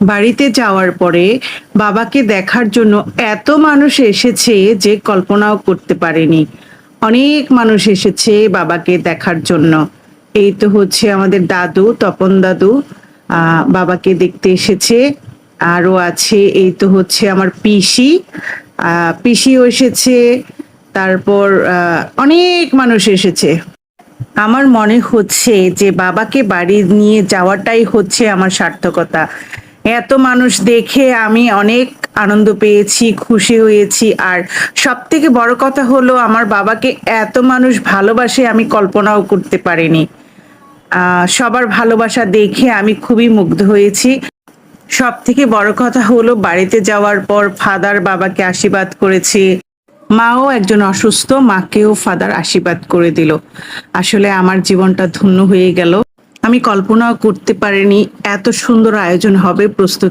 বাড়িতে যাওয়ার পরে বাবাকে দেখার জন্য এত মানুষ এসেছে যে কল্পনাও করতে পারিনি। অনেক মানুষ এসেছে বাবাকে দেখার জন্য। এই তো হচ্ছে আমাদের দাদু, তপন দাদু বাবাকে দেখতে এসেছে। আরো আছে এই তো হচ্ছে আমার পিসি, পিসিও এসেছে। তারপর অনেক মানুষ এসেছে। আমার মনে হচ্ছে যে বাবাকে বাড়ি নিয়ে যাওয়াটাই হচ্ছে আমার সার্থকতা। এত মানুষ দেখে আমি অনেক আনন্দ পেয়েছি, খুশি হয়েছি। আর সবথেকে বড় কথা হলো আমার বাবাকে এত মানুষ ভালোবাসে আমি কল্পনাও করতে পারিনি। সবার ভালোবাসা দেখে আমি খুবই মুগ্ধ হয়েছি। সবথেকে বড় কথা হলো বাড়িতে যাওয়ার পর ফাদার বাবাকে আশীর্বাদ করেছে। মাও একজন অসুস্থ, মাকেও ফাদার আশীর্বাদ করে দিল। আসলে আমার জীবনটা ধন্য হয়ে গেল। আমি কল্পনাও করতে পারিনি এত সুন্দর আয়োজন হবে, প্রস্তুতি